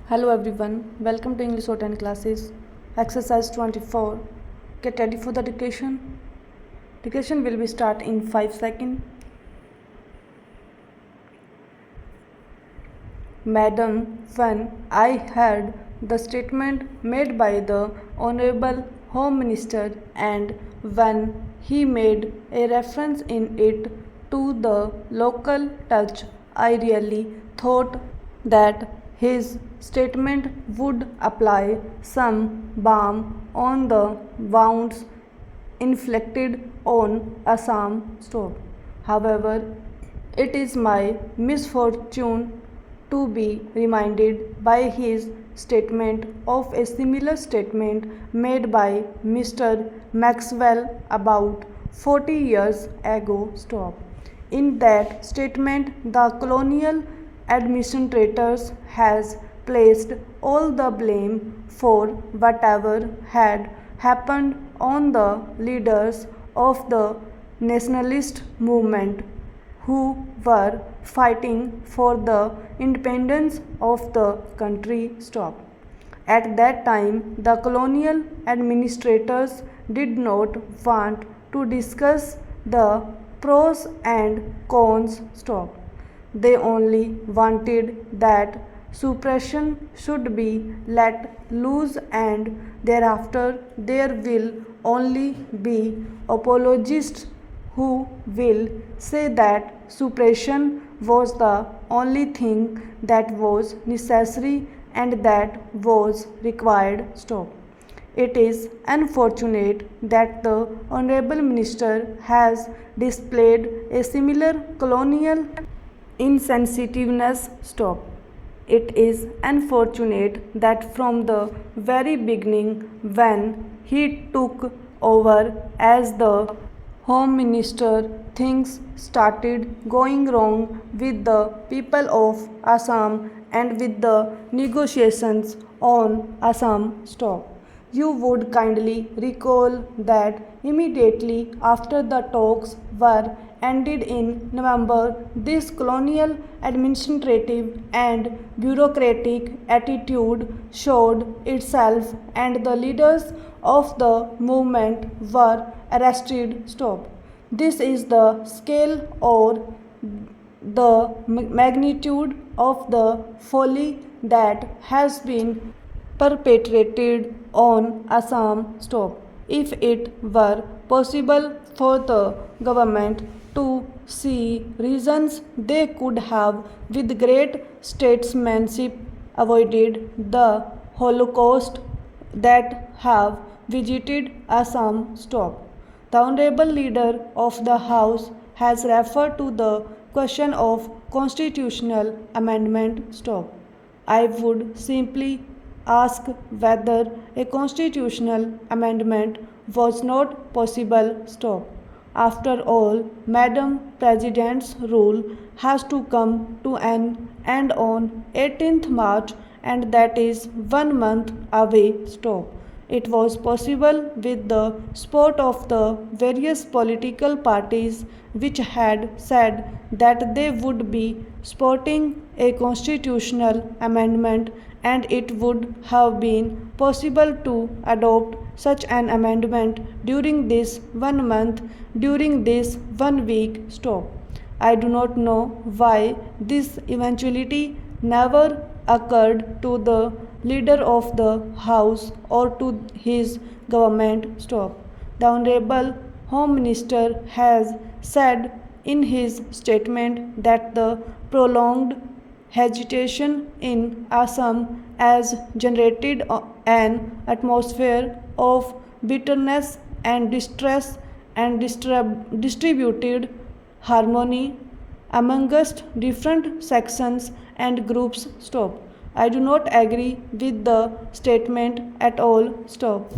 Hello everyone, welcome to English 10 classes. Exercise 24. Get ready for the dictation. Dictation will be start in 5 seconds. Madam, when I heard the statement made by the Honorable Home Minister and when he made a reference in it to the local touch, I really thought that his statement would apply some balm on the wounds inflicted on Assam. Stop. However, it is my misfortune to be reminded by his statement of a similar statement made by Mr. Maxwell about 40 years ago. Stop. In that statement, the colonial administrators has placed all the blame for whatever had happened on the leaders of the nationalist movement who were fighting for the independence of the country. Stop. At that time, the colonial administrators did not want to discuss the pros and cons. Stop. They only wanted that suppression should be let loose and thereafter there will only be apologists who will say that suppression was the only thing that was necessary and that was required. Stop. It is unfortunate that the Honorable Minister has displayed a similar colonial insensitiveness. Stop. It is unfortunate that from the very beginning, when he took over as the Home Minister, things started going wrong with the people of Assam and with the negotiations on Assam. Stop. You would kindly recall that immediately after the talks were ended in November, this colonial administrative and bureaucratic attitude showed itself and the leaders of the movement were arrested. Stop. This is the scale or the magnitude of the folly that has been perpetrated on Assam. Stop. If it were possible for the government to see reasons, they could have with great statesmanship avoided the Holocaust that have visited Assam. Stop. The Honorable Leader of the House has referred to the question of constitutional amendment. Stop. I would simply ask whether a constitutional amendment was not possible. Stop. After all, Madam President's rule has to come to an end on 18th March and that is 1 month away. Stop. It was possible with the support of the various political parties which had said that they would be supporting a constitutional amendment, and it would have been possible to adopt such an amendment during this 1 month, during this 1 week. Stop. I do not know why this eventuality never occurred to the leader of the House or to his government. Stop. The Honorable Home Minister has said in his statement that the prolonged agitation in Assam has generated an atmosphere of bitterness and distress and distributed harmony amongst different sections and groups. Stop. I do not agree with the statement at all. Stop.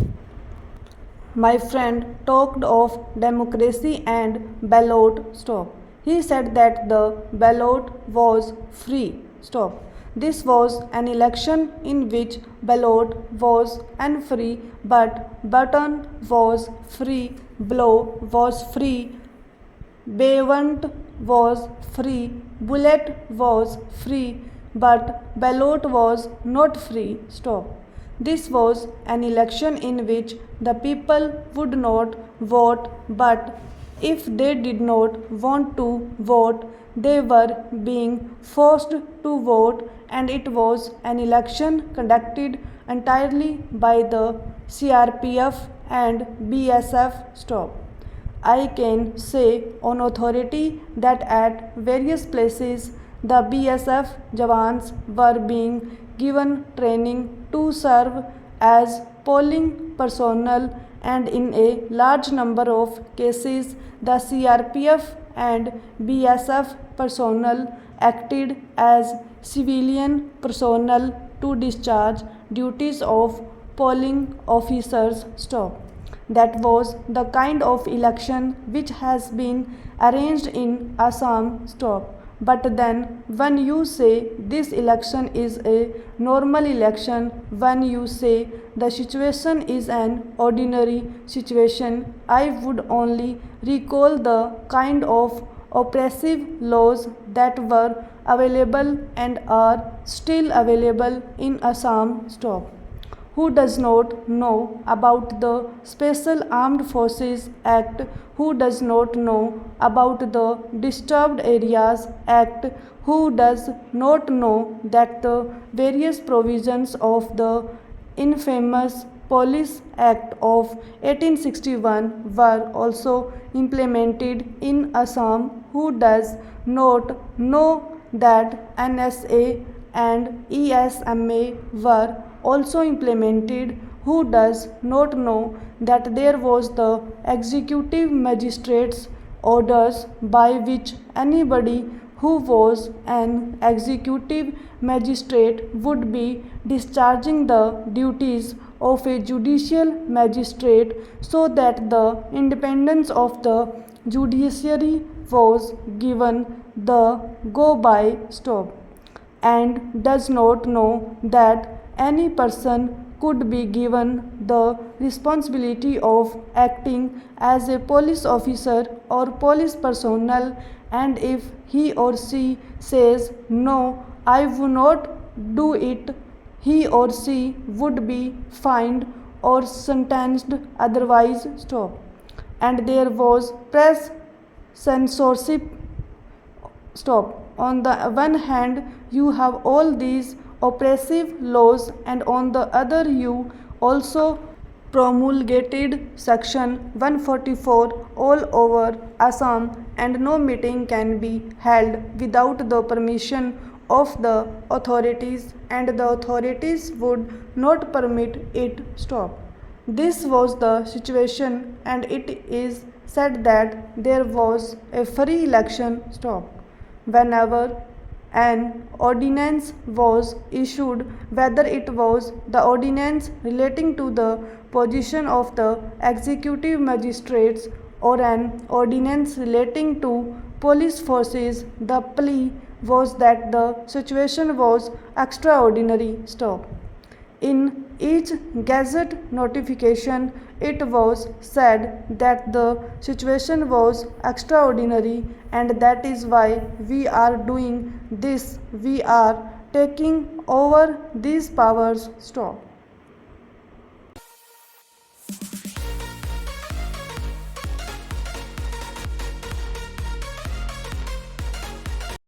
My friend talked of democracy and ballot. Stop. He said that the ballot was free. Stop. This was an election in which ballot was unfree, but button was free, blow was free, Bayvant was free, bullet was free, but ballot was not free. Stop. This was an election in which the people would not vote, but if they did not want to vote, they were being forced to vote, and it was an election conducted entirely by the CRPF and BSF. Stop. I can say on authority that at various places the BSF Jawans were being given training to serve as polling personnel, and in a large number of cases the CRPF and BSF personnel acted as civilian personnel to discharge duties of polling officers. Stop. That was the kind of election which has been arranged in Assam. Stop. But then when you say this election is a normal election, when you say the situation is an ordinary situation, I would only recall the kind of oppressive laws that were available and are still available in Assam. Stop. Who does not know about the Special Armed Forces Act? Who does not know about the Disturbed Areas Act? Who does not know that the various provisions of the infamous Police Act of 1861 were also implemented in Assam? Who does not know that NSA and ESMA were also implemented? Who does not know that there was the executive magistrate's orders by which anybody who was an executive magistrate would be discharging the duties of a judicial magistrate, so that the independence of the judiciary was given the go by. Stop. And does not know that any person could be given the responsibility of acting as a police officer or police personnel, and if he or she says no, I will not do it, he or she would be fined or sentenced otherwise. Stop. And there was press censorship. Stop. On the one hand, you have all these oppressive laws, and on the other you also promulgated Section 144 all over Assam, and no meeting can be held without the permission of the authorities, and the authorities would not permit it. Stop. This was the situation, and it is said that there was a free election. Stop. Whenever an ordinance was issued, whether it was the ordinance relating to the position of the executive magistrates or an ordinance relating to police forces, the plea was that the situation was extraordinary. Stop. In each Gazette notification, it was said that the situation was extraordinary, and that is why we are doing this. We are taking over these powers. Stop.